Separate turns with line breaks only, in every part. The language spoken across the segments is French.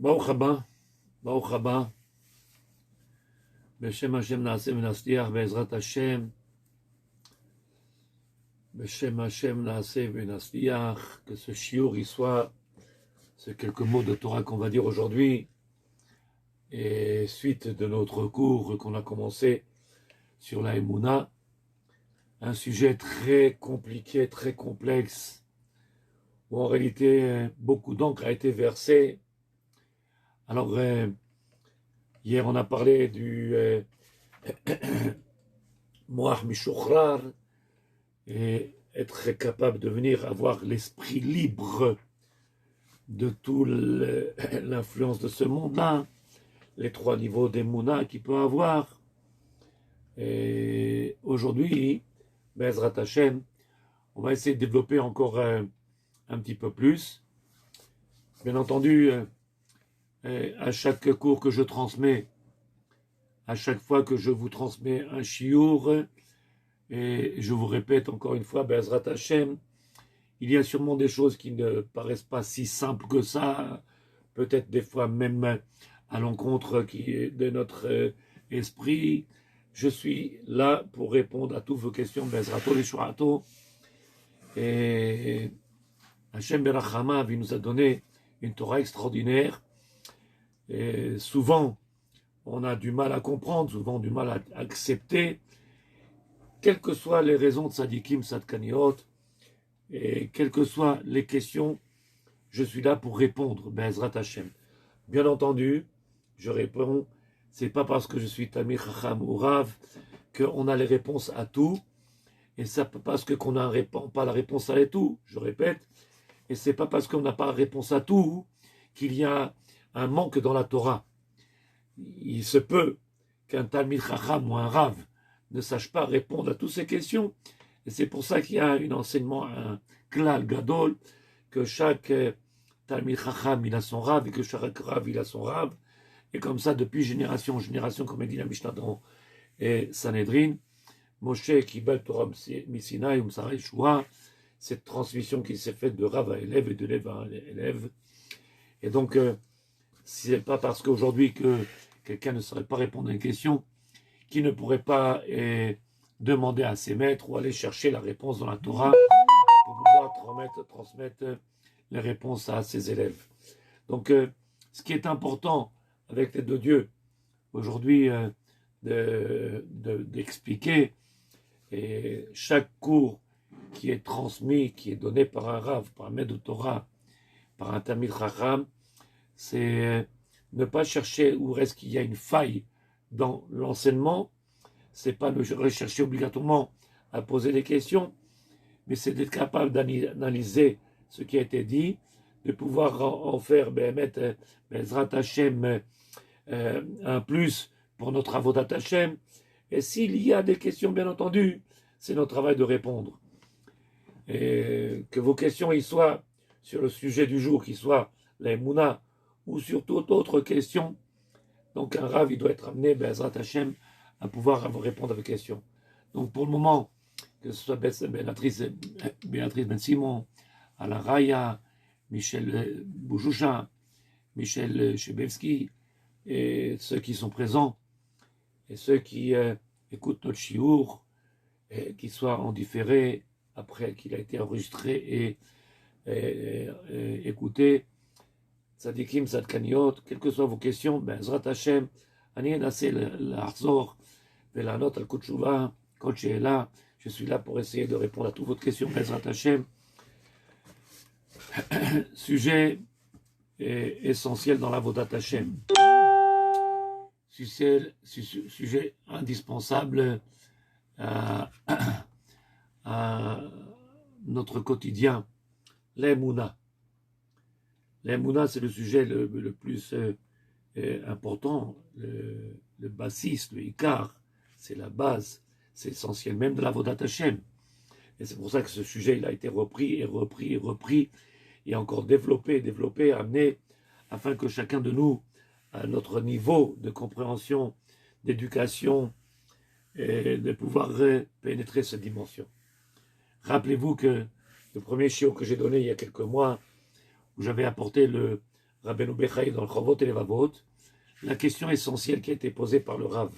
Baruch haba, Baruch haba, Beshem Hashem naaseh v'natzliach, Be'ezrat Hashem, Beshem Hashem naaseh v'natzliach, que ce shiur y soit, ces quelques mots de Torah qu'on va dire aujourd'hui, et suite de notre cours qu'on a commencé sur la Emouna, un sujet très compliqué, très complexe, où en réalité beaucoup d'encre a été versée. Alors, hier on a parlé du Moach Mishuchrar, et être capable de venir avoir l'esprit libre de toute l'influence de ce monde-là, les trois niveaux d'Emouna qu'il peut avoir. Et aujourd'hui, Be'ezrat Hashem, on va essayer de développer encore un petit peu plus. Bien entendu, à chaque cours que je transmets, à chaque fois que je vous transmets un shiur, et je vous répète encore une fois, Be'ezrat Hashem, il y a sûrement des choses qui ne paraissent pas si simples que ça, peut-être des fois même à l'encontre de notre esprit. Je suis là pour répondre à toutes vos questions, Be'ezrato Yeshurato. Et Hashem Berachama, il nous a donné une Torah extraordinaire. Et souvent, on a du mal à comprendre, souvent du mal à accepter, quelles que soient les raisons de Sadikim, Sadkaniot, et quelles que soient les questions, je suis là pour répondre, Be'ezrat Hashem. Bien entendu, je réponds, c'est pas parce que je suis Tamir Chacham ou Rav qu'on a les réponses à tout, et c'est pas parce qu'on n'a pas la réponse à tout, je répète, et c'est pas parce qu'on n'a pas la réponse à tout qu'il y a un manque dans la Torah. Il se peut qu'un Talmid Chacham ou un Rav ne sache pas répondre à toutes ces questions, et c'est pour ça qu'il y a un enseignement, un klal gadol, que chaque Talmid Chacham il a son Rav, et que chaque Rav il a son Rav, et comme ça depuis génération en génération, comme dit la Mishnah dans Sanhedrin, Moshe Kibel Torah Misinaï Umsarei Shua, cette transmission qui s'est faite de Rav à élève et de élève à élève. Et donc, ce n'est pas parce qu'aujourd'hui que quelqu'un ne saurait pas répondre à une question qu'il ne pourrait pas demander à ses maîtres ou aller chercher la réponse dans la Torah pour pouvoir transmettre les réponses à ses élèves. Donc, ce qui est important avec l'aide de Dieu aujourd'hui d'expliquer, et chaque cours qui est transmis, qui est donné par un Rav, par un maître de Torah, par un Talmid Chacham, c'est ne pas chercher où est-ce qu'il y a une faille dans l'enseignement, c'est pas de rechercher obligatoirement à poser des questions, mais c'est d'être capable d'analyser ce qui a été dit, de pouvoir en faire Be'ezrat Hashem un plus pour notre avodat Hashem. Et s'il y a des questions, bien entendu, c'est notre travail de répondre. Et que vos questions y soient sur le sujet du jour, qui soit la Emouna, ou sur toute autre question. Donc un Rav, il doit être amené, Be'ezrat Hashem, à pouvoir répondre à vos questions. Donc pour le moment, que ce soit Béatrice Ben Simon, Alain Raya, Michel Boujoucha, Michel Chebevski, et ceux qui sont présents, et ceux qui écoutent notre shiur, qui soient en différé, après qu'il a été enregistré et écouté, Tzadikim, Tzadkaniot, quelles que soient vos questions, Be'ezrat Hashem, Ani Enaseh Lahzor, Velanot al Kutchuva, quand je suis là, je suis là pour essayer de répondre à toutes vos questions, Be'ezrat Hashem. Sujet essentiel dans la Vodat Hashem. Sujet indispensable à notre quotidien, l'Emouna. L'Emouna, c'est le sujet le plus important, le basis, le Ikar, c'est la base, c'est l'essentiel même de la Vodat Hashem. Et c'est pour ça que ce sujet il a été repris, et encore développé, amené, afin que chacun de nous, à notre niveau de compréhension, d'éducation, et de pouvoir pénétrer cette dimension. Rappelez-vous que le premier shiur que j'ai donné il y a quelques mois, où j'avais apporté Rabbeinu Bechaye dans le Chovot et Levavot, la question essentielle qui a été posée par le Rav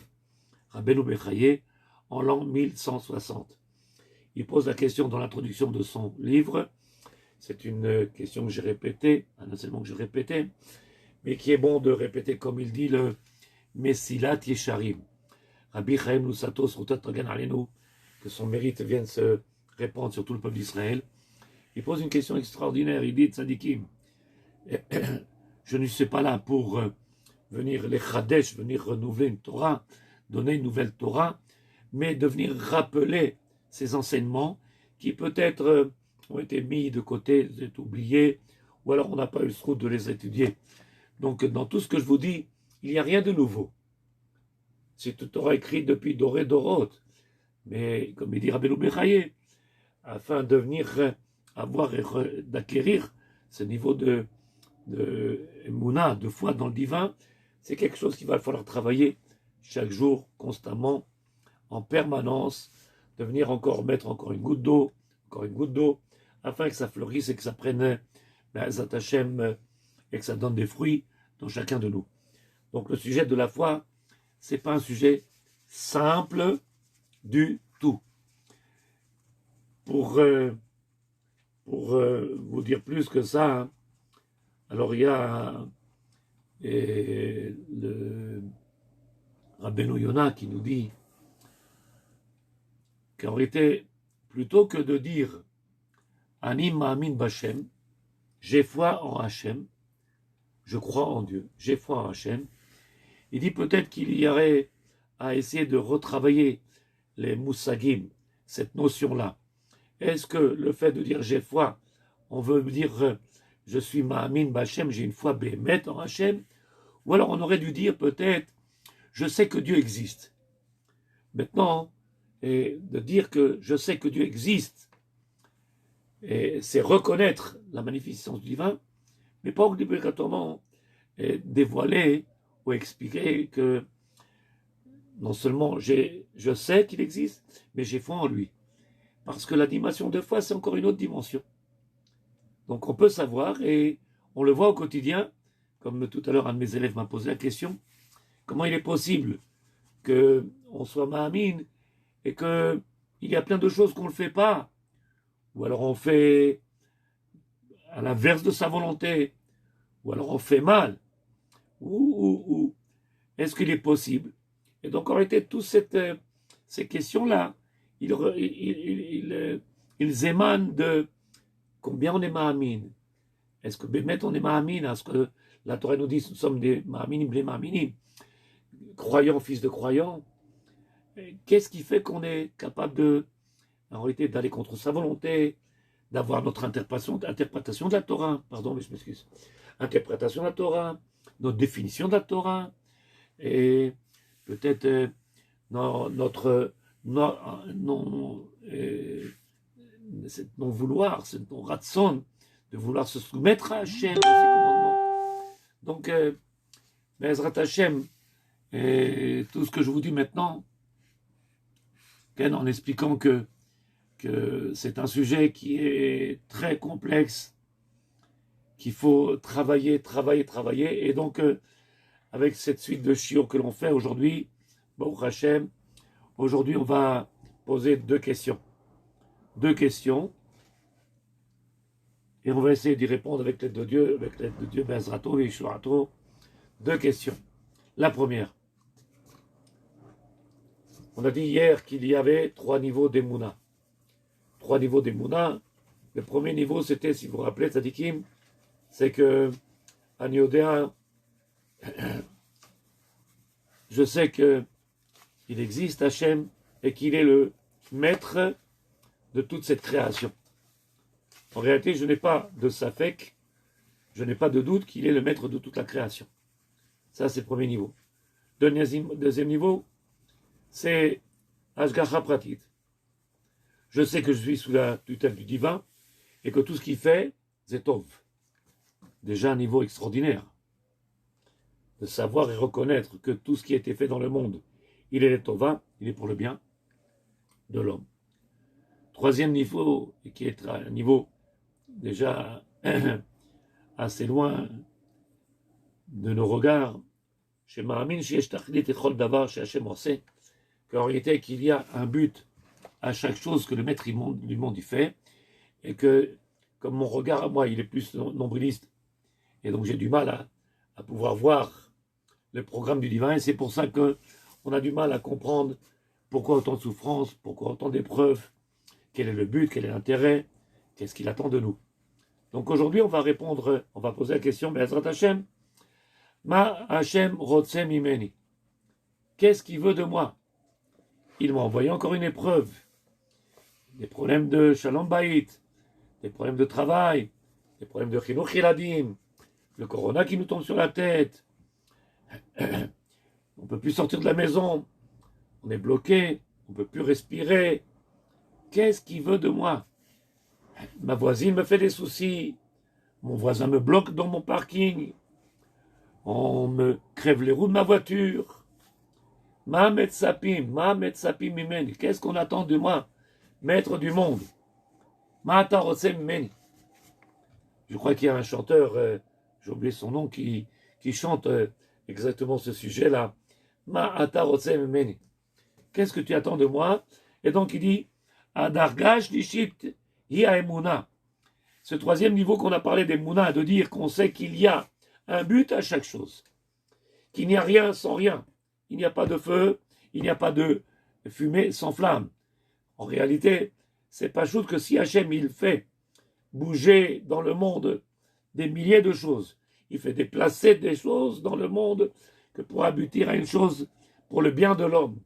Rabbeinu Bechaye en l'an 1160. Il pose la question dans l'introduction de son livre. C'est une question que j'ai répétée, un enseignement que j'ai répété, mais qui est bon de répéter comme il dit le Messilat Yesharim. Rabbi Chaim Lusatos Rutat Tagan Alenu, que son mérite vienne se répandre sur tout le peuple d'Israël. Il pose une question extraordinaire. Il dit Tzadikim, je ne suis pas là pour venir les Chadesh, venir renouveler une Torah, donner une nouvelle Torah, mais de venir rappeler ces enseignements qui peut-être ont été mis de côté, oubliés, ou alors on n'a pas eu le soin de les étudier. Donc dans tout ce que je vous dis, il n'y a rien de nouveau. C'est une Torah écrite depuis Doré Dorot, mais comme il dit Rabbeinu Bechaye, afin de venir avoir et d'acquérir ce niveau de Mouna, de foi dans le divin, c'est quelque chose qu'il va falloir travailler chaque jour, constamment, en permanence, de venir mettre encore une goutte d'eau, afin que ça fleurisse et que ça prenne Be'ezrat Hashem et que ça donne des fruits dans chacun de nous. Donc le sujet de la foi, c'est pas un sujet simple du tout. Pour vous dire plus que ça, hein, alors il y a le Rabbeinu Yonah qui nous dit qu'en réalité, plutôt que de dire Ani ma'amin b'Hashem, j'ai foi en Hachem, je crois en Dieu, j'ai foi en Hachem, il dit peut-être qu'il y aurait à essayer de retravailler les moussagim, cette notion-là. Est-ce que le fait de dire j'ai foi, on veut dire je suis ma'amin b'Hashem, j'ai une foi bémet en Hachem, ou alors on aurait dû dire peut-être je sais que Dieu existe. Maintenant, et de dire que je sais que Dieu existe, et c'est reconnaître la magnificence du divin, mais pas obligatoirement dévoiler ou expliquer que non seulement je sais qu'il existe, mais j'ai foi en lui. Parce que la dimension de foi, c'est encore une autre dimension. Donc on peut savoir, et on le voit au quotidien, comme tout à l'heure un de mes élèves m'a posé la question, comment il est possible qu'on soit ma'amin et qu'il y a plein de choses qu'on ne le fait pas, ou alors on fait à l'inverse de sa volonté, ou alors on fait mal, ou est-ce qu'il est possible? Et donc en réalité, toutes ces questions-là, ils émanent de combien on est ma'amin. Est-ce que Bémet on est ma'amin? Est-ce que la Torah nous dit que nous sommes des ma'aminim, des ma'aminim, croyants, fils de croyants? Qu'est-ce qui fait qu'on est capable en réalité, d'aller contre sa volonté, d'avoir notre interprétation de la Torah, pardon, mais je m'excuse, interprétation de la Torah, notre définition de la Torah, et peut-être notre non-vouloir, ce non-ratson, de vouloir se soumettre à Hachem, à ses commandements. Donc, Be'ezrat Hashem, et tout ce que je vous dis maintenant, en expliquant que c'est un sujet qui est très complexe, qu'il faut travailler, et donc avec cette suite de chiots que l'on fait aujourd'hui, Baruch Hashem, aujourd'hui on va poser deux questions, et on va essayer d'y répondre avec l'aide de Dieu, Be'ezrato et Yeshurato. Deux questions. La première, on a dit hier qu'il y avait 3 niveaux d'Emouna. 3 niveaux d'Emouna. Le premier niveau, c'était, si vous vous rappelez, Tzadikim, c'est que Ani Yodea, je sais qu'il existe Hachem et qu'il est le maître de toute cette création. En réalité, je n'ai pas de safek, je n'ai pas de doute qu'il est le maître de toute la création. Ça, c'est le premier niveau. Deuxième niveau, c'est Ashgacha Pratit. Je sais que je suis sous la tutelle du divin et que tout ce qu'il fait, c'est Tov. Déjà un niveau extraordinaire. De savoir et reconnaître que tout ce qui a été fait dans le monde, il est le Tova, il est pour le bien de l'homme. Troisième niveau, et qui est un niveau déjà assez loin, de nos regards, chez Ma'amin, chez Eshtachlit et Chol Davar, chez Hachem, on sait qu'en réalité, qu'il y a un but à chaque chose que le maître du monde y fait, et que, comme mon regard à moi, il est plus nombriliste, et donc j'ai du mal à pouvoir voir le programme du divin, et c'est pour ça qu'on a du mal à comprendre pourquoi autant de souffrance, pourquoi autant d'épreuves, quel est le but, quel est l'intérêt, qu'est-ce qu'il attend de nous. Donc aujourd'hui, on va poser la question, Be'ezrat Hashem, Ma Hashem Rotsem Imeni. Qu'est-ce qu'il veut de moi? Il m'a envoyé encore une épreuve. Des problèmes de Shalom Bayit, des problèmes de travail, des problèmes de Chinuch Yiladim, le corona qui nous tombe sur la tête. On ne peut plus sortir de la maison. On est bloqué. On ne peut plus respirer. Qu'est-ce qu'il veut de moi? Ma voisine me fait des soucis. Mon voisin me bloque dans mon parking. On me crève les roues de ma voiture. Ma metzapim imeni. Qu'est-ce qu'on attend de moi, maître du monde? Ma ata rotsem imeni. Je crois qu'il y a un chanteur, j'ai oublié son nom, qui chante exactement ce sujet-là. Ma ata rotsem imeni. Qu'est-ce que tu attends de moi? Et donc il dit, Adargash lishit hi emuna. Ce troisième niveau qu'on a parlé d'emuna, de dire qu'on sait qu'il y a un but à chaque chose, qu'il n'y a rien sans rien, il n'y a pas de feu, il n'y a pas de fumée sans flamme. En réalité, c'est pas chose que si Hachem il fait bouger dans le monde des milliers de choses, il fait déplacer des choses dans le monde que pour aboutir à une chose pour le bien de l'homme.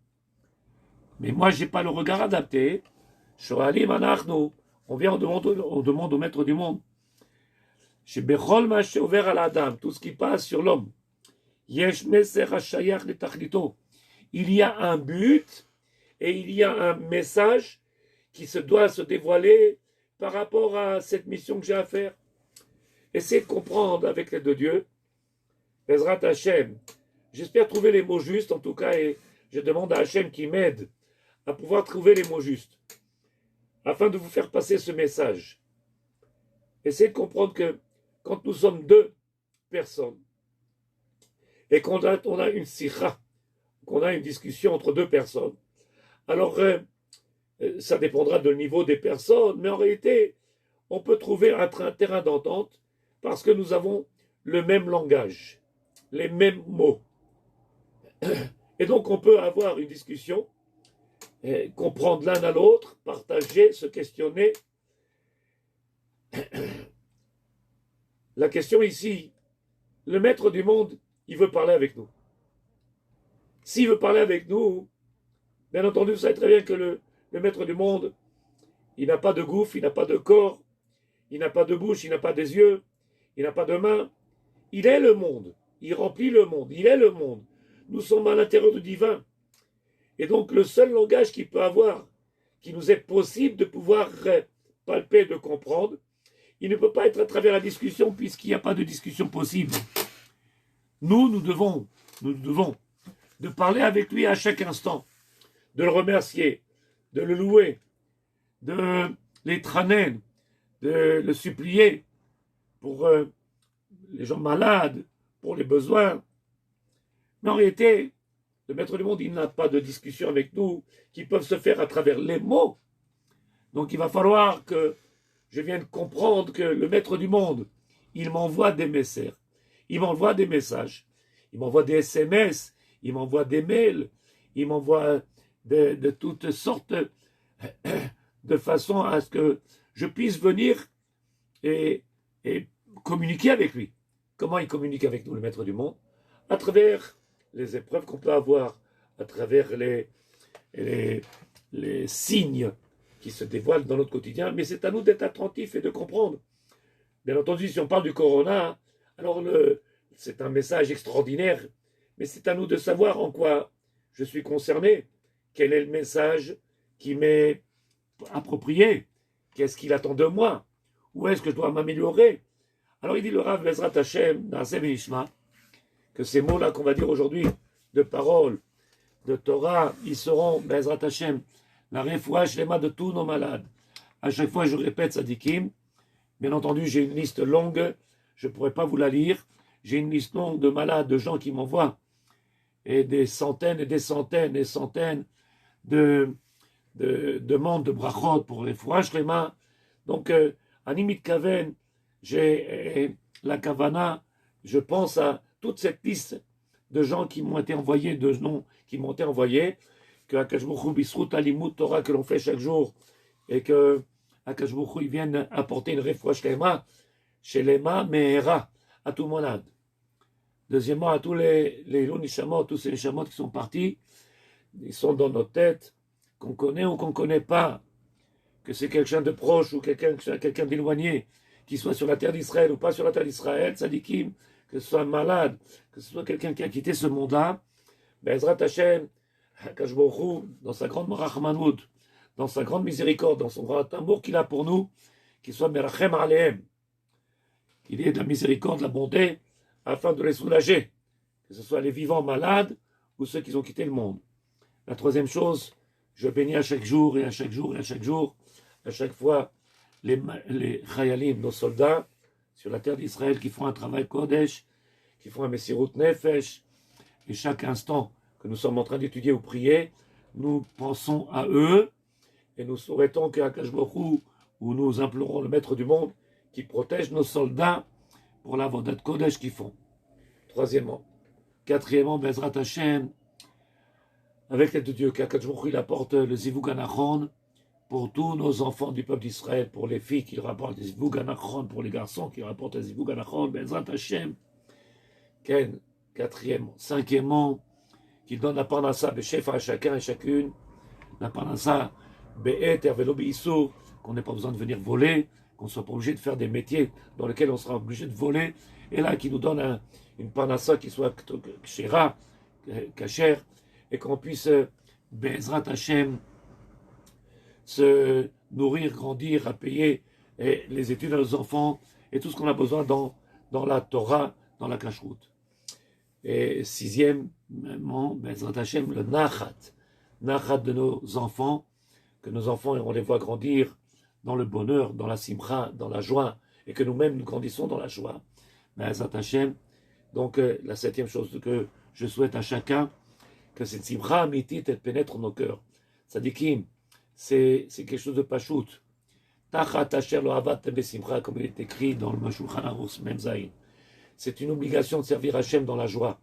Mais moi, j'ai pas le regard adapté. Shoalim anachnu, on vient, on demande au maître du monde. Chez Bechol Mashe ouvert à l'Adam, tout ce qui passe sur l'homme. Yesh meser hashayach letachlito. Il y a un but et il y a un message qui doit se dévoiler par rapport à cette mission que j'ai à faire. Essayez de comprendre avec l'aide de Dieu. Bezrat Hashem. J'espère trouver les mots justes en tout cas et je demande à Hashem qui m'aide à pouvoir trouver les mots justes afin de vous faire passer ce message. Essayez de comprendre que quand nous sommes deux personnes et qu'on a une sikha, qu'on a une discussion entre deux personnes, alors ça dépendra du niveau des personnes, mais en réalité, on peut trouver un terrain d'entente parce que nous avons le même langage, les mêmes mots. Et donc on peut avoir une discussion, comprendre l'un à l'autre, partager, se questionner. La question ici, le maître du monde, il veut parler avec nous. S'il veut parler avec nous, bien entendu, vous savez très bien que le maître du monde, il n'a pas de gouffre, il n'a pas de corps, il n'a pas de bouche, il n'a pas des yeux, il n'a pas de main. Il est le monde, il remplit le monde, il est le monde. Nous sommes à l'intérieur du divin. Et donc le seul langage qu'il peut avoir, qui nous est possible de pouvoir palper, de comprendre, il ne peut pas être à travers la discussion puisqu'il n'y a pas de discussion possible. Nous devons de parler avec lui à chaque instant, de le remercier, de le louer, de l'étraner, de le supplier pour les gens malades, pour les besoins. Mais en réalité, le maître du monde, il n'a pas de discussion avec nous qui peuvent se faire à travers les mots. Donc il va falloir que je vienne comprendre que le maître du monde, il m'envoie des messages, il m'envoie des messages, il m'envoie des SMS, il m'envoie des mails, il m'envoie de toutes sortes de façons à ce que je puisse venir et communiquer avec lui. Comment il communique avec nous, le maître du monde? À travers les épreuves qu'on peut avoir, à travers les signes qui se dévoilent dans notre quotidien, mais c'est à nous d'être attentifs et de comprendre. Bien entendu, si on parle du corona, alors c'est un message extraordinaire, mais c'est à nous de savoir en quoi je suis concerné, quel est le message qui m'est approprié, qu'est-ce qu'il attend de moi, où est-ce que je dois m'améliorer. Alors il dit le Rav Bezrat Hashem, Naaseh V'Nishma, que ces mots-là qu'on va dire aujourd'hui, de parole, de Torah, ils seront, Bezrat Hashem, la refoua shlema de tous nos malades. À chaque fois, je répète Sadikim. Bien entendu, j'ai une liste longue, je ne pourrais pas vous la lire, j'ai une liste longue de malades, de gens qui m'envoient, et des centaines et des centaines et centaines de demandes de brachot pour les fourrages, les mains. Donc, Animit Kaven, j'ai la Kavana, je pense à toute cette liste de gens qui m'ont été envoyés, de noms qui m'ont été envoyés, que Akash Baruch Hu Bisrut Alimut Torah que l'on fait chaque jour, et que Akash Baruch Hu vienne apporter une refouach lema, chez Lema Mehera, à tout malade. Deuxièmement, à tous les Nishamot, tous ces Nishamot qui sont partis, ils sont dans nos têtes, qu'on connaît ou qu'on ne connaît pas, que c'est quelqu'un de proche ou quelqu'un d'éloigné, qui soit sur la terre d'Israël ou pas sur la terre d'Israël, tzadikim, que ce soit un malade, que ce soit quelqu'un qui a quitté ce monde-là, Bezrat Hashem, Akash Baruch Hu, dans sa grande rachmanout, dans sa grande miséricorde, dans son grand amour qu'il a pour nous, qu'il soit Merachem Alehem, qu'il ait de la miséricorde, de la bonté, afin de les soulager, que ce soit les vivants malades ou ceux qui ont quitté le monde. La troisième chose, je bénis à chaque jour et à chaque jour et à chaque jour, à chaque fois, les Chayalim, nos soldats, sur la terre d'Israël, qui font un travail Kodesh, qui font un Messirut Nefesh, et chaque instant que nous sommes en train d'étudier ou prier, nous pensons à eux, et nous souhaitons qu'à Akash Baruch Hu, où nous implorons le Maître du monde, qui protège nos soldats pour la Vodat Kodesh qu'ils font. Troisièmement. Quatrièmement, Bezrat Hashem, avec l'aide de Dieu, qu'Akash Baruch Hu, il apporte le Zivug Anachon pour tous nos enfants du peuple d'Israël, pour les filles qu'il rapporte le Zivug Anachon, pour les garçons qu'il rapporte le Zivug Anachon, Bezrat Hashem. Quatrièmement. Cinquièmement, qu'il donne la parnassa Beshefa à chacun et chacune, la parnassa Be'et Ervelo Be'issur, qu'on n'ait pas besoin de venir voler, qu'on ne soit pas obligé de faire des métiers dans lesquels on sera obligé de voler, et là, qui nous donne une parnassa qui soit kshera, kasher, et qu'on puisse, Bezrat Hashem, se nourrir, grandir, à payer les études à nos enfants, et tout ce qu'on a besoin dans la Torah, dans la Kashrut. Et sixièmement, Bezrat Hashem, le Nachat de nos enfants, que nos enfants, on les voit grandir dans le bonheur, dans la simcha, dans la joie, et que nous-mêmes nous grandissons dans la joie. Bezrat Hashem. Donc, la septième chose que je souhaite à chacun, que cette simcha amitit, elle pénètre nos cœurs. Tzadikim, c'est quelque chose de pachout. Tachat asher lo avat besimcha, comme il est écrit dans le Mashulchan Aruch Mem Zayin. C'est une obligation de servir Hachem dans la joie.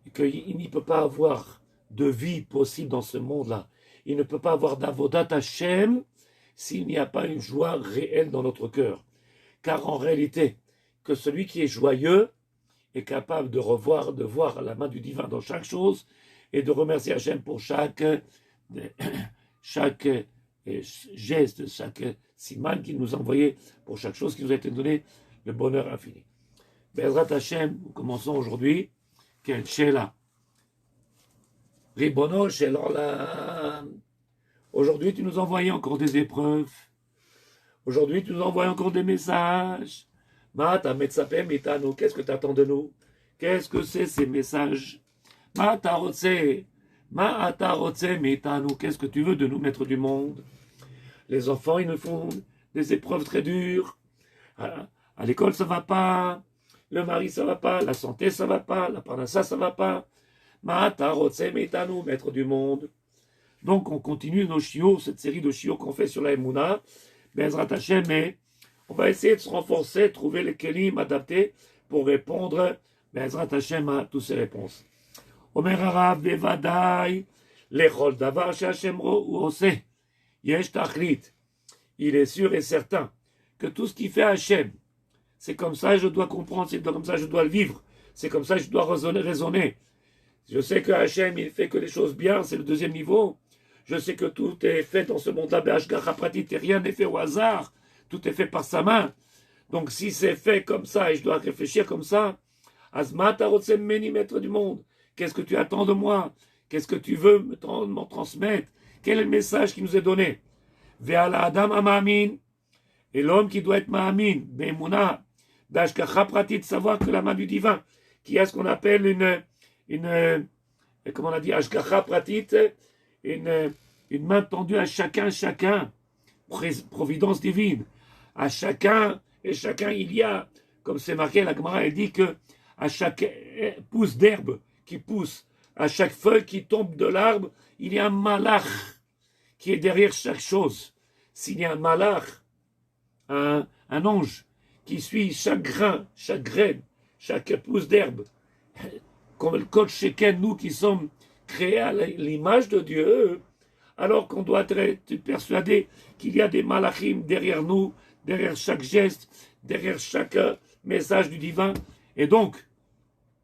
Et qu'il n'y peut pas avoir de vie possible dans ce monde-là. Il ne peut pas avoir d'avodat Hachem s'il n'y a pas une joie réelle dans notre cœur. Car en réalité, que celui qui est joyeux est capable de voir la main du divin dans chaque chose et de remercier Hachem pour chaque geste, chaque siman qu'il nous a envoyé, pour chaque chose qui nous a été donnée, le bonheur infini. Bezrat Hashem, nous commençons aujourd'hui. Quel Sheila. Ribono Shel Olam. Aujourd'hui, tu nous envoies encore des épreuves. Aujourd'hui, tu nous envoies encore des messages. Mata Metsape Mitanu. Qu'est-ce que tu attends de nous? Qu'est-ce que c'est ces messages? Mata Rotse Mitanu. Qu'est-ce que tu veux de nous, maître du monde? Les enfants, ils nous font des épreuves très dures. À l'école, ça va pas. Le mari, ça va pas. La santé, ça va pas. La parnassa, ça va pas. Mata Rotse Mitanu, maître du monde. Donc, on continue nos chiots, cette série de chiots qu'on fait sur la Emouna. Bezrat Hashem, mais on va essayer de se renforcer, trouver les kelim adaptés pour répondre, Bezrat Hashem, à toutes ces réponses. Omer Harav Bevadai, Lechol Davar Shashem Ro Ose, Yesh Tachlit. Il est sûr et certain que tout ce qui fait Hashem, c'est comme ça je dois comprendre, c'est comme ça je dois le vivre, c'est comme ça je dois raisonner. Je sais que Hashem, il fait que les choses bien, c'est le deuxième niveau. Je sais que tout est fait dans ce monde-là, Be'ashgacha pratit, et rien n'est fait au hasard. Tout est fait par sa main. Donc si c'est fait comme ça, et je dois réfléchir comme ça, Azmata Rotsem Meni, maître du monde, qu'est-ce que tu attends de moi? Qu'est-ce que tu veux m'en transmettre? Quel est le message qui nous est donné? Ve'ala Adam Amamin, et l'homme qui doit être Ma'amin, Be'emuna, Be'ashgacha pratit, savoir que la main du divin, qui a ce qu'on appelle comment on a dit, Ashgacha pratit, une main tendue à chacun, providence divine. À chacun et chacun, il y a, comme c'est marqué, la Gemara, elle dit que à chaque pouce d'herbe qui pousse, à chaque feuille qui tombe de l'arbre, il y a un malach qui est derrière chaque chose. S'il y a un malach, un ange, qui suit chaque grain, chaque graine, chaque pouce d'herbe, comme le code Sheken, nous qui sommes créés à l'image de Dieu, alors qu'on doit être persuadé qu'il y a des malachim derrière nous, derrière chaque geste, derrière chaque message du divin. Et donc,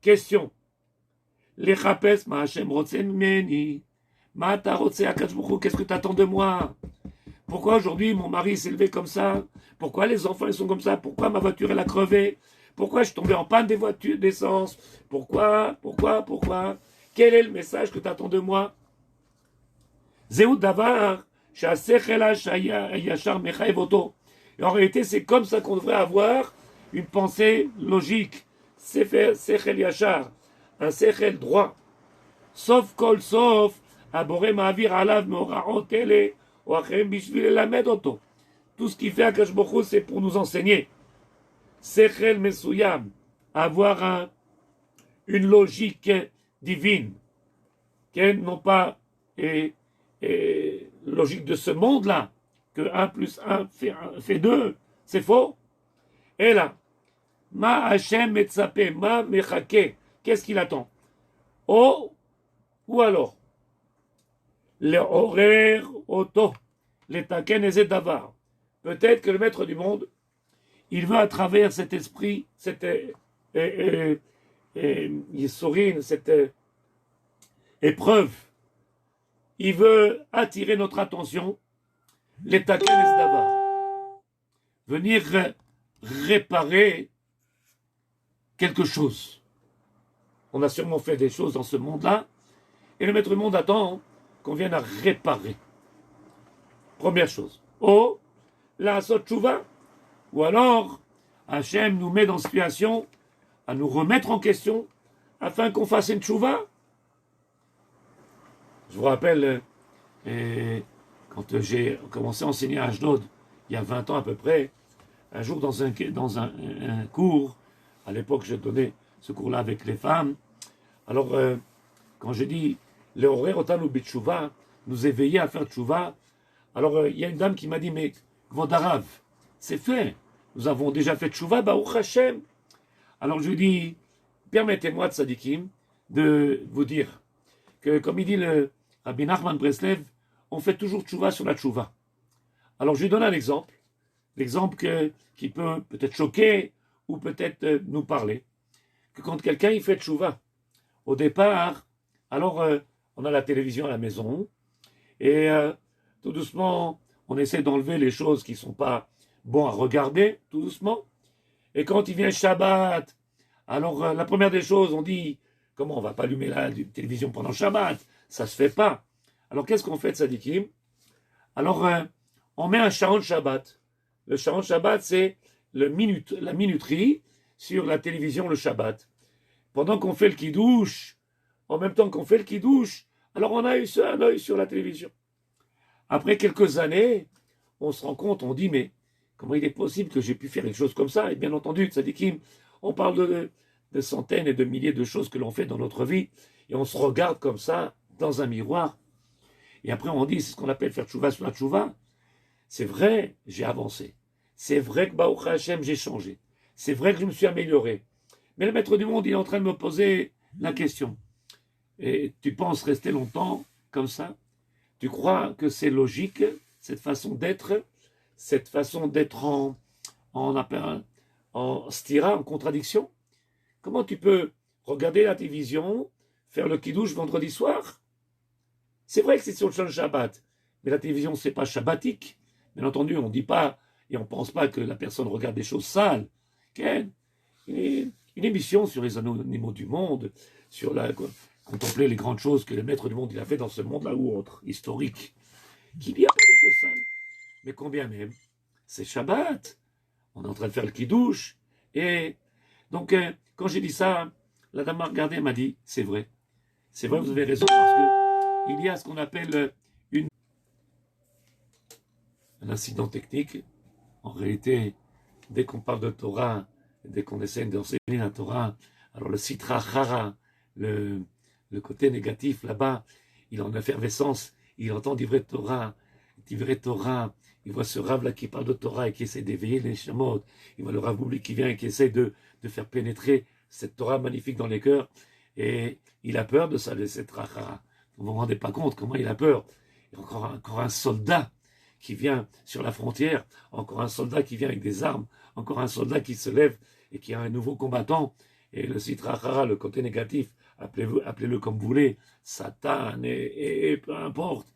question, les chapes, ma Hashem rotsen meni, ma ta rotse akadosh baruch hu, qu'est-ce que tu attends de moi? Pourquoi aujourd'hui mon mari s'est levé comme ça? Pourquoi les enfants ils sont comme ça? Pourquoi ma voiture elle a crevé? Pourquoi je suis tombé en panne des voitures d'essence? Pourquoi? Quel est le message que tu attends de moi? Zéhout davar, sha'asechel yachar mechaev oto. Et en réalité, c'est comme ça qu'on devrait avoir une pensée logique. Sechel yachar, un sechel droit. Sauf kol sauf, aboré ma'avir alav me'oraot ele, ou achem bishvil elamed oto. Tout ce qu'il fait à Akadosh Baruch Hu, c'est pour nous enseigner. Sechel mesuyam, avoir une logique divine, non pas logique de ce monde-là, que 1 plus 1 fait 2, c'est faux. Et là, ma Hashem metzapeh, ma mechake, qu'est-ce qu'il attend? Oh, ou alors, le horaire auto, les taken et davar. Peut-être que le maître du monde, il veut à travers cet esprit, cette yissourine, cette épreuve, il veut attirer notre attention, les taken et davar, venir réparer quelque chose. On a sûrement fait des choses dans ce monde-là, et le maître du monde attend qu'on vienne à réparer. Première chose. Oh, la sot tchouva, ou alors Hachem nous met dans une situation à nous remettre en question afin qu'on fasse une tchouva. Je vous rappelle, quand j'ai commencé à enseigner à Ashdod, il y a 20 ans à peu près, un jour dans un cours, à l'époque je donnais ce cours-là avec les femmes, alors quand j'ai dit « Le horaire otanu b'tchouva », nous éveiller à faire tchouva, alors il y a une dame qui m'a dit « Mais Kvodarav, c'est fait, nous avons déjà fait tchouva, Baruch Hashem ». Alors je lui dis « Permettez-moi, tzadikim, de vous dire que, comme il dit le Rabbi Nachman Breslev, on fait toujours tchouva sur la tchouva. » Alors je lui donne un exemple, qui peut peut-être choquer ou peut-être nous parler, que quand quelqu'un il fait tchouva, au départ, alors on a la télévision à la maison, et tout doucement, on essaie d'enlever les choses qui ne sont pas bonnes à regarder, tout doucement. Et quand il vient Shabbat, alors la première des choses, on dit, comment on ne va pas allumer la télévision pendant Shabbat? Ça ne se fait pas. Alors qu'est-ce qu'on fait, tzadikim? Alors on met un Sharon Shabbat. Le Sharon Shabbat, c'est la minuterie sur la télévision le Shabbat. Pendant qu'on fait le kidouche, en même temps qu'on fait le kidouche, alors on a eu un œil sur la télévision. Après quelques années, on se rend compte, on dit, mais comment il est possible que j'ai pu faire des choses comme ça? Et bien entendu, tzadikim, on parle de centaines et de milliers de choses que l'on fait dans notre vie, et on se regarde comme ça, dans un miroir. Et après, on dit, c'est ce qu'on appelle faire tchouva sur la tchouva. C'est vrai, j'ai avancé. C'est vrai que Baruch Hashem, j'ai changé. C'est vrai que je me suis amélioré. Mais le maître du monde, il est en train de me poser la question. Et tu penses rester longtemps comme ça? Tu crois que c'est logique, cette façon d'être en stira, en contradiction? Comment tu peux regarder la télévision, faire le kidouche vendredi soir? C'est vrai que c'est sur le Shabbat, mais la télévision, c'est pas shabbatique. Bien entendu, on ne dit pas et on ne pense pas que la personne regarde des choses sales. Une émission sur les animaux du monde, sur contempler les grandes choses que le maître du monde il a fait dans ce monde-là ou autre, historique. Qu'il y a pas des choses sales. Mais combien même? C'est Shabbat. On est en train de faire le kidouche. Et donc, quand j'ai dit ça, la dame m'a regardé et m'a dit, c'est vrai. C'est vrai, vous avez raison, parce que il y a ce qu'on appelle un incident technique. En réalité, dès qu'on parle de Torah, dès qu'on essaie d'enseigner la Torah Alors le Sitra Chara, le côté négatif là-bas, il est en effervescence, il entend d'ivrer Torah, il voit ce Rav là qui parle de Torah et qui essaie d'éveiller les Shamot, il voit le Rav Boubli qui vient et qui essaie de faire pénétrer cette Torah magnifique dans les cœurs, et il a peur de ça, de cette Chara. Vous ne vous rendez pas compte comment il a peur. Il y a encore un soldat qui vient sur la frontière, encore un soldat qui vient avec des armes, encore un soldat qui se lève et qui a un nouveau combattant. Et le Sitra Achara, le côté négatif, appelez-le comme vous voulez, Satan, et peu importe.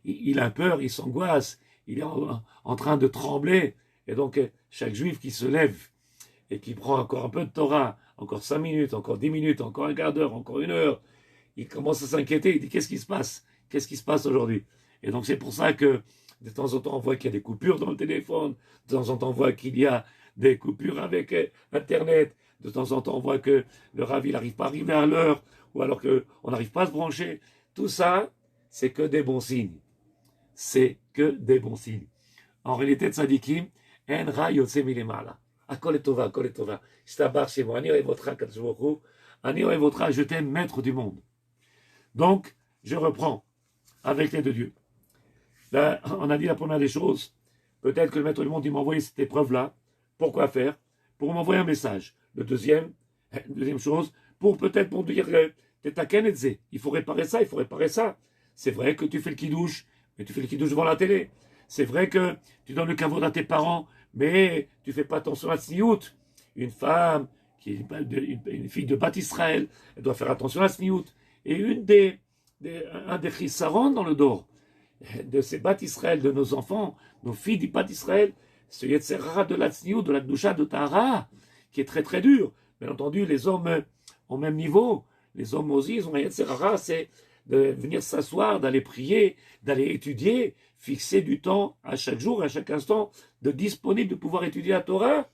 Il a peur, il s'angoisse, il est en train de trembler. Et donc, chaque juif qui se lève et qui prend encore un peu de Torah, encore 5 minutes, encore 10 minutes, encore un quart d'heure, encore 1 heure, il commence à s'inquiéter, il dit qu'est-ce qui se passe? Qu'est-ce qui se passe aujourd'hui? Et donc c'est pour ça que de temps en temps on voit qu'il y a des coupures dans le téléphone, de temps en temps on voit qu'il y a des coupures avec Internet, de temps en temps on voit que le Rav il n'arrive pas à arriver à l'heure, ou alors qu'on n'arrive pas à se brancher. Tout ça, c'est que des bons signes. C'est que des bons signes. En réalité, tzadikim, en ra yotze milemala. Akol etova, akol etova. Shtabar chez moi, ani oevotra katshuvochu, ani oevotra, je t'aime, maître du monde. Donc, je reprends avec l'aide de Dieu. Là, on a dit la première des choses. Peut-être que le maître du monde, il m'a envoyé cette épreuve-là. Pourquoi faire? Pour m'envoyer un message. Deuxième chose, pour dire il faut réparer ça, il faut réparer ça. C'est vrai que tu fais le kidouche, mais tu fais le kidouche devant la télé. C'est vrai que tu donnes le kavod à tes parents, mais tu fais pas attention à Sniout. Une femme, une fille de Bat Israël, elle doit faire attention à Sniout. Et un des chissaron dans le dos de ces Bat Israël, de nos enfants, nos filles du Bat Israël, ce Yetzerara de la Tsniout, de la Gdusha, de Tahara, qui est très très dur. Bien entendu, les hommes au même niveau, les hommes aussi, ils ont un Yetzerara, c'est de venir s'asseoir, d'aller prier, d'aller étudier, fixer du temps à chaque jour, à chaque instant, de disponible de pouvoir étudier la Torah,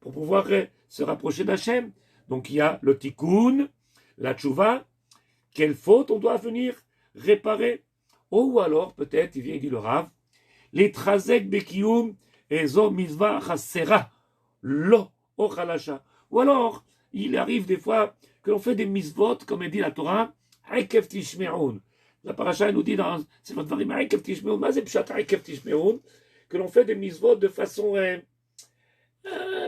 pour pouvoir se rapprocher d'Hachem. Donc il y a le tikkun, la tchouva, quelle faute on doit venir réparer. Ou alors, peut-être, il vient et dit le Rav, les trazek bekiyum ezo mizva chassera lo ochalasha. Ou alors, il arrive des fois que l'on fait des misvot, comme elle dit la Torah, haikev tishme'un. La paracha nous dit dans c'est votre varim haikev tishme'un, ma zepshat haikev tishme'un, que l'on fait des misvot de façon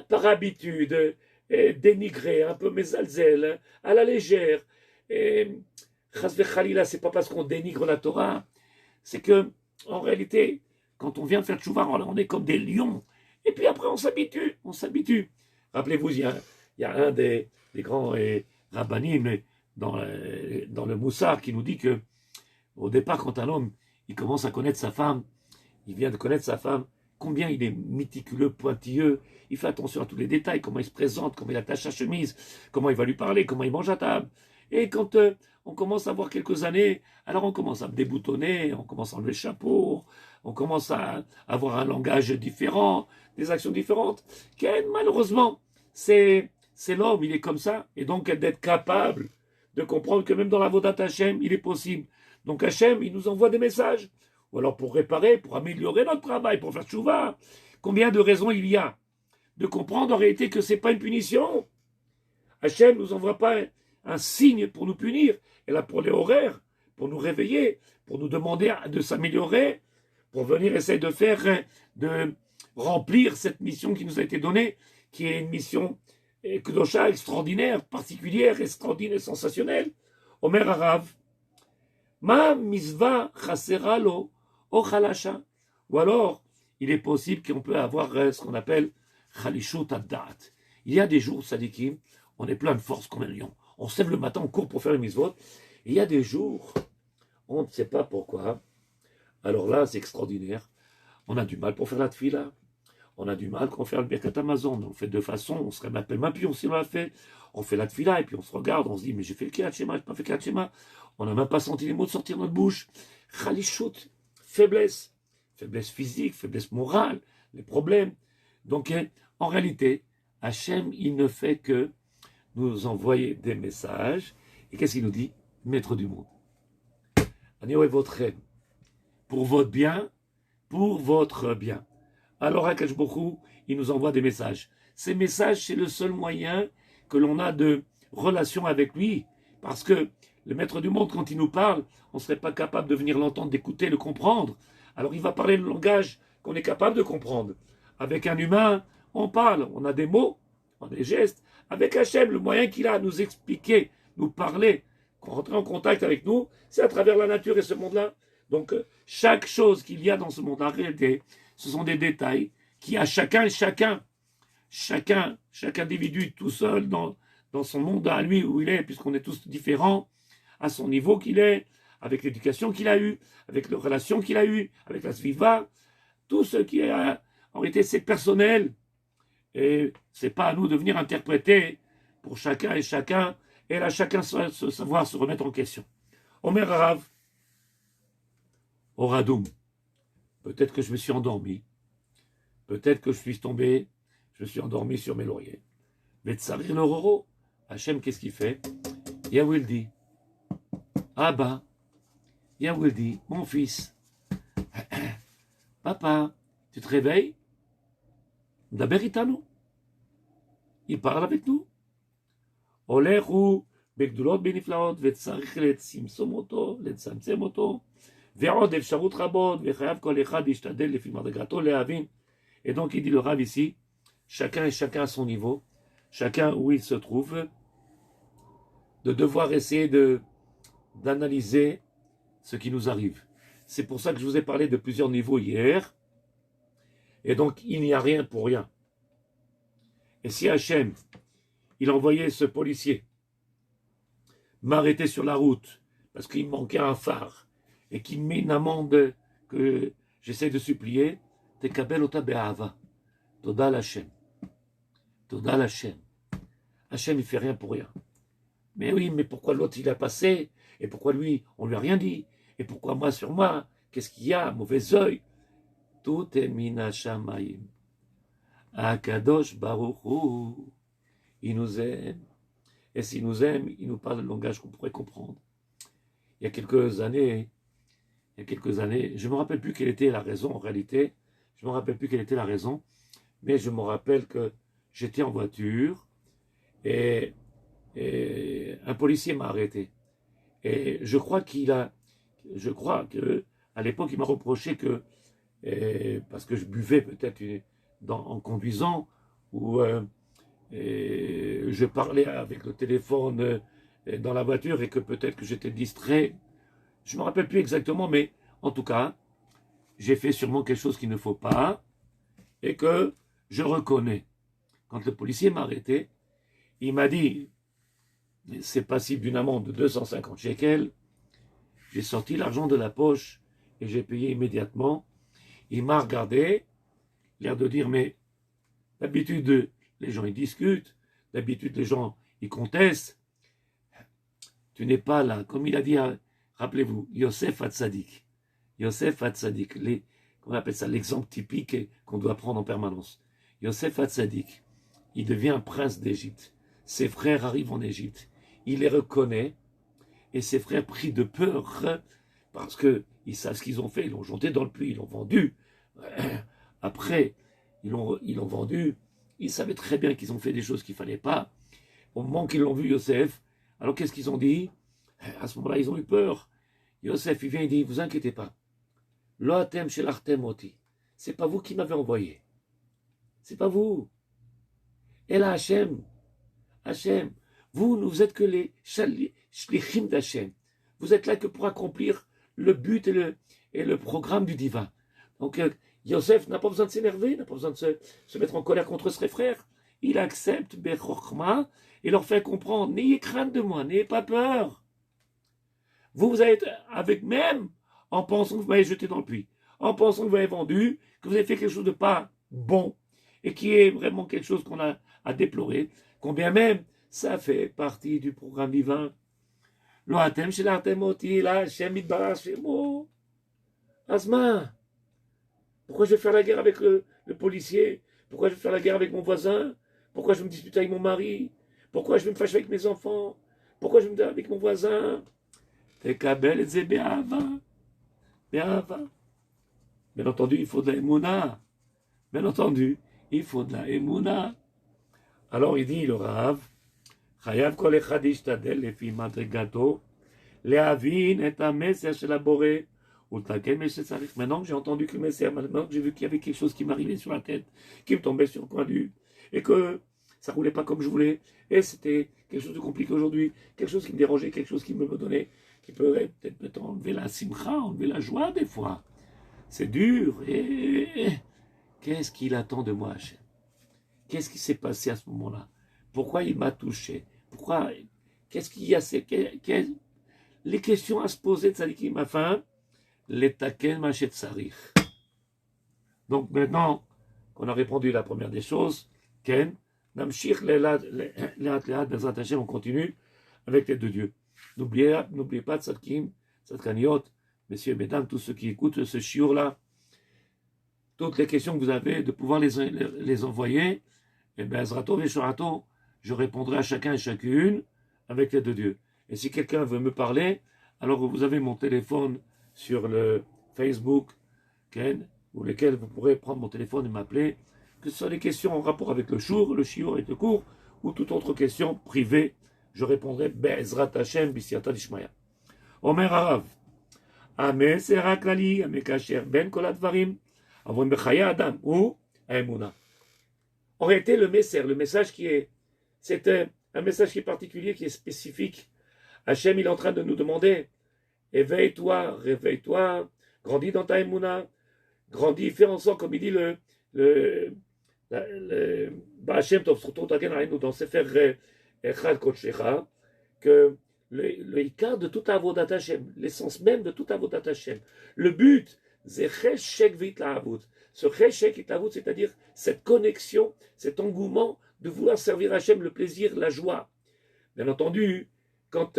par habitude, dénigrée, un peu mésalzel, à la légère. Chas v'chalila, c'est pas parce qu'on dénigre la Torah, c'est que, en réalité, quand on vient faire tchouva, on est comme des lions. Et puis après, on s'habitue. Rappelez-vous, il y a un des grands rabbanim dans le Moussar qui nous dit que, au départ, quand un homme, il commence à connaître sa femme, il vient de connaître sa femme, combien il est méticuleux, pointilleux, il fait attention à tous les détails, comment il se présente, comment il attache sa chemise, comment il va lui parler, comment il mange à table. Et quand on commence à avoir quelques années, alors on commence à déboutonner, on commence à enlever le chapeau, on commence à avoir un langage différent, des actions différentes. Malheureusement, c'est l'homme, il est comme ça, et donc d'être capable de comprendre que même dans la Vodat Hashem, il est possible. Donc Hashem, il nous envoie des messages, ou alors pour réparer, pour améliorer notre travail, pour faire tchouva. Combien de raisons il y a de comprendre en réalité que ce n'est pas une punition. Hashem ne nous envoie pas un signe pour nous punir, et là pour les horaires, pour nous réveiller, pour nous demander de s'améliorer, pour venir essayer de remplir cette mission qui nous a été donnée, qui est une mission Kedosha extraordinaire, particulière, extraordinaire, sensationnelle. Omer Arav, Ma misva chasera lo ochalasha. Ou alors, il est possible qu'on peut avoir ce qu'on appelle chalishut ad-da'at. Il y a des jours, sadikim, on est plein de force comme un lion. On se lève le matin, on court pour faire les mitzvot. Et il y a des jours, on ne sait pas pourquoi. Alors là, c'est extraordinaire. On a du mal pour faire la tfila. On a du mal quand on fait le Birkat Amazon. On le fait de façon, on se rappelle même plus, on s'y l'a fait. On fait la tfila et puis on se regarde, on se dit, mais j'ai fait le Kriyat Shema, j'ai pas fait le Kriyat Shema. On n'a même pas senti les mots de sortir de notre bouche. Chalishut, faiblesse. Faiblesse physique, faiblesse morale, les problèmes. Donc, en réalité, Hachem, il ne fait que nous envoyer des messages. Et qu'est-ce qu'il nous dit? Maître du monde. Pour votre bien, pour votre bien. Alors, Akash Bokhu, il nous envoie des messages. Ces messages, c'est le seul moyen que l'on a de relation avec lui, parce que le maître du monde, quand il nous parle, on ne serait pas capable de venir l'entendre, d'écouter, de comprendre. Alors il va parler le langage qu'on est capable de comprendre. Avec un humain, on parle, on a des mots, on a des gestes. Avec Hachem, le moyen qu'il a à nous expliquer, nous parler, rentrer en contact avec nous, c'est à travers la nature et ce monde-là. Donc chaque chose qu'il y a dans ce monde, en réalité, ce sont des détails qui à chacun et chaque individu tout seul dans son monde à lui où il est, puisqu'on est tous différents, à son niveau qu'il est, avec l'éducation qu'il a eue, avec les relations qu'il a eues, avec la sviva, tout ce qui est en réalité c'est personnel. Et c'est pas à nous de venir interpréter pour chacun et chacun, et à chacun savoir se remettre en question. Omer Arav, Oradoum, peut-être que je me suis endormi, peut-être que je suis tombé, je me suis endormi sur mes lauriers. Mais Tsarir le Roro, Hachem, qu'est-ce qu'il fait? Yahweh dit, Abba, Yahweh dit, mon fils, papa, tu te réveilles? Daber itanu. Il parle avec nous. Olechu begdulot beniflaot vetzarich letzimtzom oto, letzamtzem oto, ve'od efsharut rabot, ve'chayav kol echad yishtadel lefi madrigato lehavin. Et donc il dit le Rav ici, chacun et chacun à son niveau, chacun où il se trouve, de devoir essayer d'analyser ce qui nous arrive. C'est pour ça que je vous ai parlé de plusieurs niveaux hier. Et donc, il n'y a rien pour rien. Et si Hachem, il envoyait ce policier m'arrêter sur la route parce qu'il me manquait un phare et qu'il me met une amende que j'essaie de supplier, Tekabel ota be'ahava. Toda l'Hachem. Toda l'Hachem. Hachem, il fait rien pour rien. Mais oui, mais pourquoi l'autre, il a passé? Et pourquoi lui, on lui a rien dit? Et pourquoi moi sur moi? Qu'est-ce qu'il y a? Mauvais œil. Tout est mina shamayim. Akadosh Baruch Hu. Il nous aime. Et s'il nous aime, il nous parle le langage qu'on pourrait comprendre. Il y a quelques années, je ne me rappelle plus quelle était la raison en réalité. Je ne me rappelle plus quelle était la raison. Mais je me rappelle que j'étais en voiture et un policier m'a arrêté. Et je crois qu'à l'époque, il m'a reproché que, parce que je buvais peut-être en conduisant, ou je parlais avec le téléphone dans la voiture et que peut-être que j'étais distrait. Je ne me rappelle plus exactement, mais en tout cas, j'ai fait sûrement quelque chose qu'il ne faut pas et que je reconnais. Quand le policier m'a arrêté, il m'a dit, c'est passible d'une amende de 250 shekels. J'ai sorti l'argent de la poche et j'ai payé immédiatement. Il m'a regardé, l'air de dire, mais d'habitude, les gens ils discutent, d'habitude, les gens ils contestent. Tu n'es pas là. Comme il a dit, rappelez-vous, Yosef Hatzadik. Yosef Hatzadik, on appelle ça l'exemple typique qu'on doit prendre en permanence. Yosef Hatzadik, il devient prince d'Égypte. Ses frères arrivent en Égypte. Il les reconnaît et ses frères prient de peur parce qu'ils savent ce qu'ils ont fait. Ils l'ont jeté dans le puits, ils l'ont vendu. Après, ils l'ont vendu. Ils savaient très bien qu'ils ont fait des choses qu'il ne fallait pas. Au moment qu'ils l'ont vu, Yosef, alors qu'est-ce qu'ils ont dit? À ce moment-là, ils ont eu peur. Yosef, il vient et dit, vous inquiétez pas. Lo atem shelartem oti. C'est pas vous qui m'avez envoyé. C'est pas vous. Et là, Hachem, vous êtes que les shlichim d'Hachem. Vous êtes là que pour accomplir le but et le programme du divin. Donc, Yosef n'a pas besoin de s'énerver, n'a pas besoin de se mettre en colère contre ses frères. Il accepte Bechorma et leur fait comprendre, n'ayez crainte de moi, n'ayez pas peur. Vous êtes avec même en pensant que vous m'avez jeté dans le puits, en pensant que vous m'avez vendu, que vous avez fait quelque chose de pas bon et qui est vraiment quelque chose qu'on a à déplorer, combien même ça fait partie du programme divin. Lo atem shelartem oti la Hashem yitbarach shemo. Asma, pourquoi je vais faire la guerre avec le policier? Pourquoi je vais faire la guerre avec mon voisin? Pourquoi je vais me disputer avec mon mari? Pourquoi je vais me fâcher avec mes enfants? Pourquoi je vais me dire avec mon voisin? Tekabel et be'ahava. Be'ahava. Bien entendu, il faut de la émouna. Bien entendu, il faut de la émouna. Alors il dit, le Rav, חייב כל אחד להשתדל לפי מדרגתו, להבין את המסר של הבורא, ולתקן מה שצריך. Maintenant que j'ai entendu que le messer, maintenant que j'ai vu qu'il y avait quelque chose qui m'arrivait sur la tête, qui me tombait sur le coin du, et que ça roulait pas comme je voulais, et c'était quelque chose de compliqué aujourd'hui, quelque chose qui me dérangeait, quelque chose qui me donnait, qui peut peut-être enlever la simcha, enlever la joie des fois. C'est dur, et qu'est-ce qu'il attend de moi, Hachem? Qu'est-ce qui s'est passé à ce moment-là? Pourquoi il m'a touché? Pourquoi? Qu'est-ce qu'il y a? Les questions à se poser de Tzadikim afin les taken machet sarich. Donc maintenant qu'on a répondu à la première des choses, Ken, Namshich Lehat Bezrat Hashem, on continue avec l'aide de Dieu. N'oubliez pas Tzadkim, Tzadkaniot, messieurs et mesdames, tous ceux qui écoutent ce shiur-là, toutes les questions que vous avez, de pouvoir les envoyer, et bien, Ezrato Veshorato, je répondrai à chacun et chacune avec l'aide de Dieu. Et si quelqu'un veut me parler, alors vous avez mon téléphone sur le Facebook, Ken, ou lesquels vous pourrez prendre mon téléphone et m'appeler, que ce soit des questions en rapport avec le shiur avec le cours, ou toute autre question privée, je répondrai Be'ezrat Hashem B'siyata Dishmaya. Omer Arav, Ameser HaKlali, Amekasher Ben Kol HaDvarim, Avon Bechaye Adam, ou Aemuna. En réalité, le message c'est un message qui est particulier, qui est spécifique. Hachem, il est en train de nous demander, éveille-toi, réveille-toi, grandis dans ta Emouna, grandis, fais en sorte, comme il dit le Hachem Tov, surtout dans Sefer Echad Kodshecha, que le Ikar de toute Avodat Hachem, l'essence même de toute Avodat Hachem, le but, c'est Cheshek Vitlahavut. Ce Cheshek Vitlahavut, c'est-à-dire cette connexion, cet engouement de vouloir servir Hachem, le plaisir, la joie. Bien entendu, quand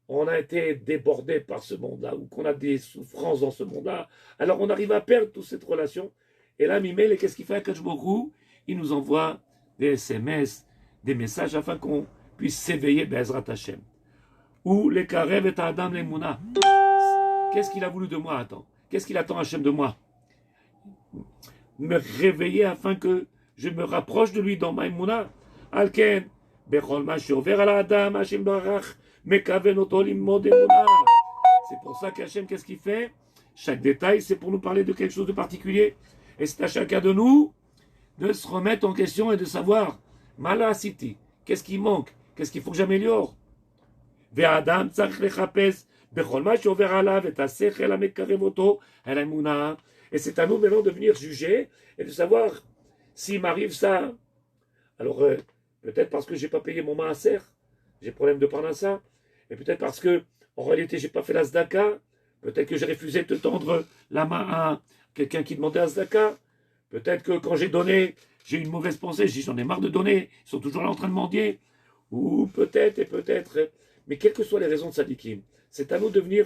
on a été débordé par ce monde-là, ou qu'on a des souffrances dans ce monde-là, alors on arrive à perdre toute cette relation. Et là, Mimel, qu'est-ce qu'il fait à Kachbourou? Il nous envoie des SMS, des messages, afin qu'on puisse s'éveiller, Bezrat Hashem. Ou les Karev et Adam les Mouna. Qu'est-ce qu'il a voulu de moi? Attends. Qu'est-ce qu'il attend Hachem de moi? Me réveiller afin que je me rapproche de lui dans ma Mouna. Alken, Bechol Mashover al Adam, Hachem Barach. C'est pour ça qu'Hachem, qu'est-ce qu'il fait? Chaque détail, c'est pour nous parler de quelque chose de particulier. Et c'est à chacun de nous de se remettre en question et de savoir, Mala City, qu'est-ce qui manque? Qu'est-ce qu'il faut que j'améliore? Et c'est à nous maintenant de venir juger et de savoir s'il m'arrive ça. Alors, peut-être parce que je n'ai pas payé mon maaser, j'ai problème de parnassa, et peut-être parce que, en réalité, je n'ai pas fait la zdaka, peut-être que j'ai refusé de tendre la main à quelqu'un qui demandait la zdaka, peut-être que quand j'ai donné, j'ai eu une mauvaise pensée, j'ai dit j'en ai marre de donner, ils sont toujours là en train de mendier, ou peut-être, mais quelles que soient les raisons de Sadikim, c'est à nous de venir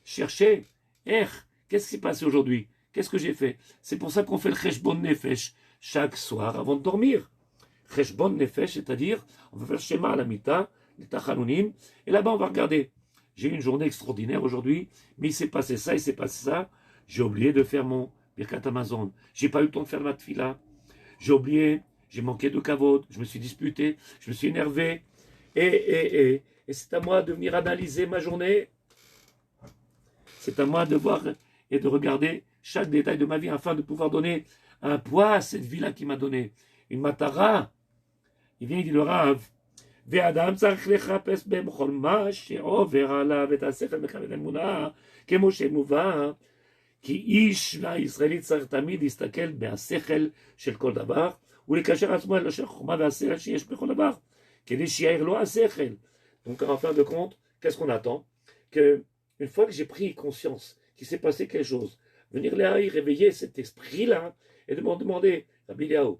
chercher, qu'est-ce qui s'est passé aujourd'hui? Qu'est-ce que j'ai fait? C'est pour ça qu'on fait le Cheshbon Nefesh chaque soir avant de dormir. Cheshbon Nefesh, c'est-à-dire, on va faire Shema à la Mita, les Tachanunim, et là-bas on va regarder. J'ai eu une journée extraordinaire aujourd'hui, mais il s'est passé ça, j'ai oublié de faire mon Birkat Amazon, j'ai pas eu le temps de faire ma tefila, j'ai oublié, j'ai manqué de kavod, je me suis disputé, je me suis énervé, et c'est à moi de venir analyser ma journée, c'est à moi de voir et de regarder chaque détail de ma vie afin de pouvoir donner un poids à cette vie-là qui m'a donné, une matara. Il vient, il dit le Rav, ואדם צריך לחפש בכל מה שעובר עליו את השכל מכוון אמונה, כמו שמובא, כי איש הישראלי צריך תמיד להסתכל בהשכל של כל דבר, ולקשר עצמו אל החוכמה והשכל שיש בכל דבר, כדי שיעיר לו השכל. Donc en fin de compte, qu'est-ce qu'on attend? Que une fois que j'ai pris conscience qu'il s'est passé quelque chose, venir là y réveiller cet esprit-là et de me demander, Rabbi Liao,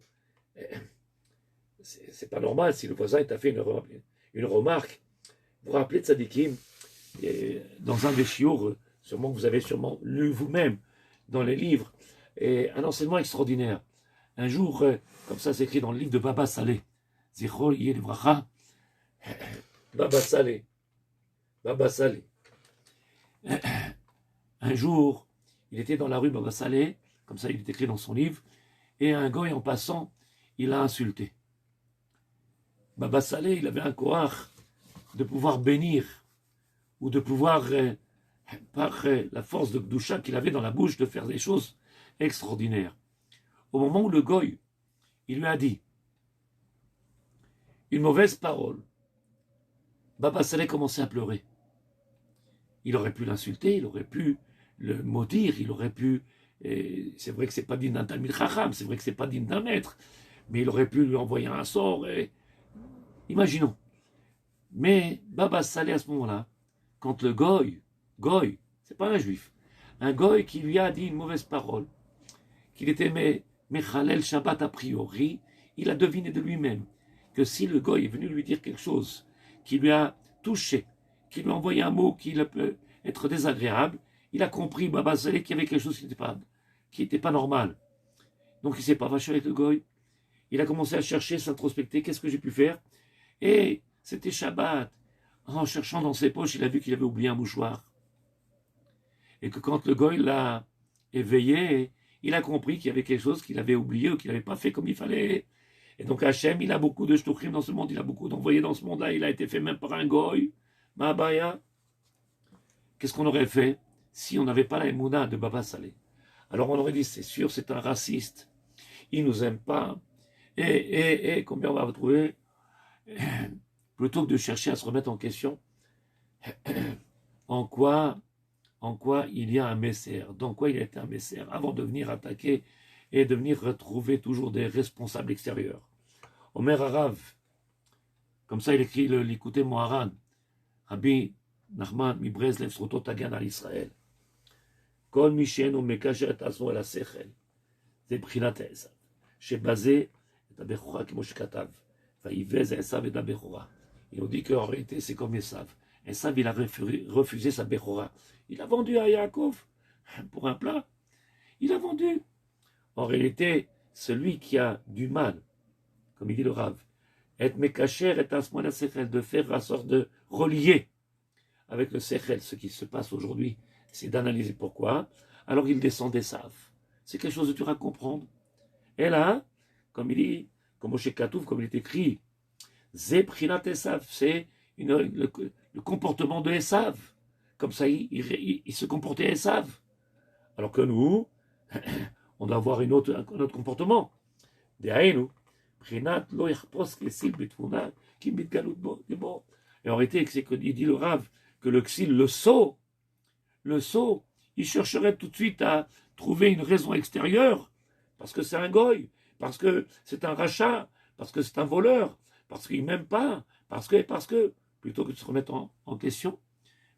c'est pas normal si le voisin t'a fait une remarque. Vous vous rappelez de Tzadikim, dans un des chiours, sûrement que vous avez sûrement lu vous-même dans les livres, et un enseignement extraordinaire. Un jour, comme ça c'est écrit dans le livre de Baba Saleh, Zichro Yed Vracha, Baba Saleh. Un jour, il était dans la rue Baba Saleh, comme ça il est écrit dans son livre, et un goy en passant, il l'a insulté. Baba Saleh, il avait un courage de pouvoir bénir, ou de pouvoir, par la force de Gdusha qu'il avait dans la bouche, de faire des choses extraordinaires. Au moment où le Goy, il lui a dit une mauvaise parole, Baba Saleh commençait à pleurer. Il aurait pu l'insulter, il aurait pu le maudire, il aurait pu... c'est vrai que c'est pas digne d'un Talmid Chacham, c'est vrai que c'est pas digne d'un maître, mais il aurait pu lui envoyer un sort. Imaginons. Mais Baba Saleh, à ce moment-là, quand le Goy, c'est pas un juif, un Goy qui lui a dit une mauvaise parole, qu'il était Mechalel Shabbat a priori, il a deviné de lui-même que si le Goy est venu lui dire quelque chose qui lui a touché, qui lui a envoyé un mot qui peut être désagréable, il a compris, Baba Saleh, qu'il y avait quelque chose qui n'était pas normal. Donc il ne s'est pas fâché avec le Goy. Il a commencé à chercher, s'introspecter, qu'est-ce que j'ai pu faire? Et c'était Shabbat. En cherchant dans ses poches, il a vu qu'il avait oublié un mouchoir. Et que quand le Goy l'a éveillé, il a compris qu'il y avait quelque chose qu'il avait oublié ou qu'il n'avait pas fait comme il fallait. Et donc Hachem, il a beaucoup de shtuchim dans ce monde, il a beaucoup d'envoyés dans ce monde-là, il a été fait même par un Goy. Ma'abaya. Qu'est-ce qu'on aurait fait si on n'avait pas la émouna de Baba Saleh? Alors on aurait dit, c'est sûr, c'est un raciste, il nous aime pas. Et combien on va retrouver? Plutôt que de chercher à se remettre en question, en quoi il y a un messer, dans quoi il est un messer, avant de venir attaquer et de venir retrouver toujours des responsables extérieurs. Omer Harav, comme ça il écrit l'Ikouté Moharan, Rabbi Nachman Mibrezlev Srotot Tagan al Israël. Kol Mishenu Mekasher et Asmo el Asechel, זה בחינת העשב, שבזה את הבכורה כמו שכתב, ויבז עשב את הבכורה. Il nous dit qu'en réalité c'est comme Esav. Esav il a refusé sa Bechora. Il a vendu à Yaakov pour un plat. Il a vendu. En réalité, celui qui a du mal, comme il dit le Rav, et Mekacher et Asmoana Sechel, de faire la sorte de relier avec le Sechel, ce qui se passe aujourd'hui, c'est d'analyser pourquoi. Alors il descend d'Esav. C'est quelque chose de dur à comprendre. Et là, comme il dit, comme Moshe Katouf, comme il est écrit, Zeprinat Esav, c'est le comportement de Esav. Comme ça, il se comportait Esav. Alors que nous, on doit avoir un autre comportement. Et en réalité, c'est que il dit le Rav que le Xil, le sot, il chercherait tout de suite à trouver une raison extérieure, parce que c'est un goy, parce que c'est un rachat, parce que c'est un voleur, parce qu'il m'aime pas, parce que, plutôt que de se remettre en question.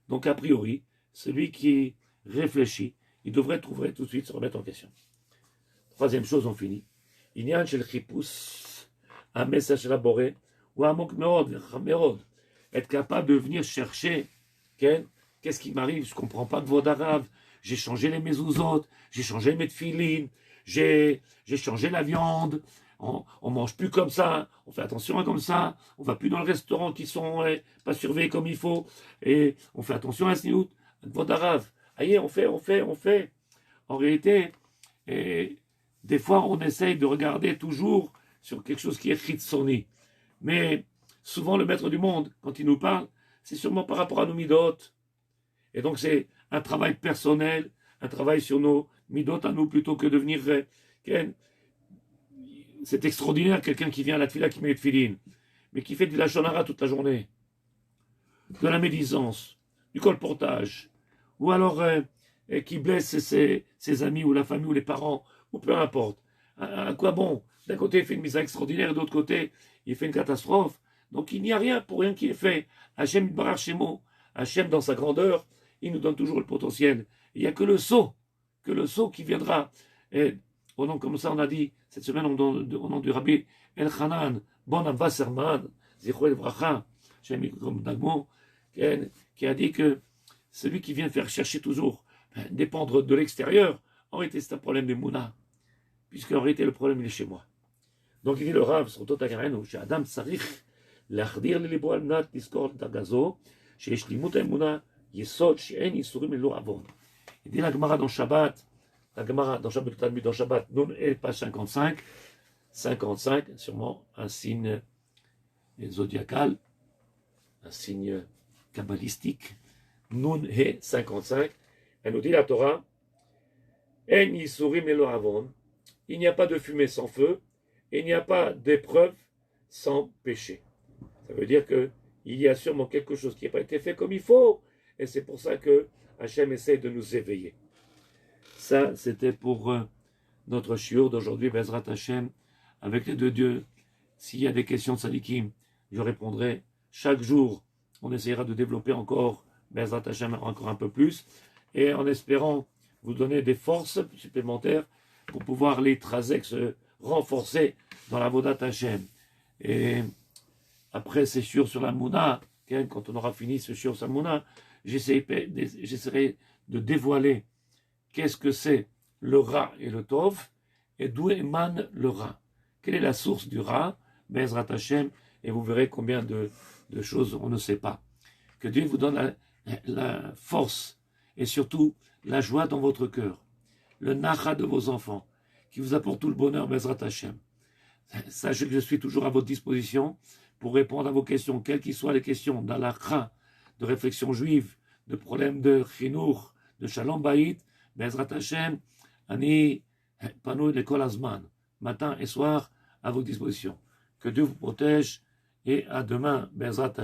Donc, a priori, celui qui réfléchit, il devrait trouver tout de suite se remettre en question. Troisième chose, on finit. Il y a un chez le chipus, un message élaboré, ou un manque méod, être capable de venir chercher, qu'est-ce qui m'arrive, je ne comprends pas de voix d'arabe, j'ai changé les mezuzot, j'ai changé mes tefilines, j'ai changé la viande, on mange plus comme ça, on fait attention à comme ça, on va plus dans le restaurant qui sont pas surveillés comme il faut, et on fait attention à sniout, à voix d'arabe. Aïe, on fait. En réalité, des fois, on essaye de regarder toujours sur quelque chose qui est chitsoni. Mais souvent, le maître du monde, quand il nous parle, c'est sûrement par rapport à nos midot. Et donc, c'est un travail personnel, un travail sur nos midot à nous, plutôt que de venir... c'est extraordinaire, quelqu'un qui vient à la tefila, qui met les tefilines, mais qui fait du lachon hara toute la journée, de la médisance, du colportage, ou alors qui blesse ses amis, ou la famille, ou les parents, ou peu importe. À quoi bon? D'un côté, il fait une mise extraordinaire, de l'autre côté, il fait une catastrophe. Donc il n'y a rien pour rien qui est fait. Hachem Barar Shemo, Hachem dans sa grandeur, il nous donne toujours le potentiel. Il n'y a que le sot qui viendra. Et au nom, comme ça, on a dit cette semaine, au nom du Rabbi Elchanan, Bon Wasserman, Zichro El Bracha, qui a dit que celui qui vient faire chercher toujours, dépendre de l'extérieur, en réalité, c'est un problème de Mouna. Puisqu'en réalité, le problème, il est chez moi. Donc, il dit le Rav, sur Tota Garenu, chez Adam Sarich, l'achdir le libo al-nat, discord d'Agazo, chez Shlimut Emuna, Yesod, chez En Yisurim et Avon. Il dit la Gemara dans Shabbat, Talmud dans Shabbat, non, et page 55, sûrement un signe et zodiacal, un signe kabbalistique, Nun He 55, elle nous dit la Torah, En Yisurim Elo Avon, il n'y a pas de fumée sans feu, et il n'y a pas d'épreuve sans péché. Ça veut dire qu'il y a sûrement quelque chose qui n'a pas été fait comme il faut, et c'est pour ça que Hachem essaie de nous éveiller. Ça, c'était pour notre shiur d'aujourd'hui, Bezrat Hachem, avec les deux dieux. S'il y a des questions de Sadikim, je répondrai chaque jour. On essaiera de développer encore Bezrat Hachem encore un peu plus, et en espérant vous donner des forces supplémentaires pour pouvoir les Trazek se renforcer dans la Vodat Hachem. Et après ces shiur sur la Mouna, quand on aura fini ce shiur sur la Mouna, j'essaierai de dévoiler qu'est-ce que c'est le Ra et le Tov, et d'où émane le Ra. Quelle est la source du Ra, Bezrat Hachem, et vous verrez combien de choses on ne sait pas. Que Dieu vous donne la force et surtout la joie dans votre cœur, le nacha de vos enfants, qui vous apporte tout le bonheur, Bezrat Hachem. Sachez que je suis toujours à votre disposition pour répondre à vos questions, quelles qu'elles soient les questions d'Alakha, de réflexion juive, de problèmes de chinour, de shalom bayit, Bezrat Hachem, Ani Panoui l'école Azman, matin et soir à votre disposition. Que Dieu vous protège et à demain, Bezrat Hachem.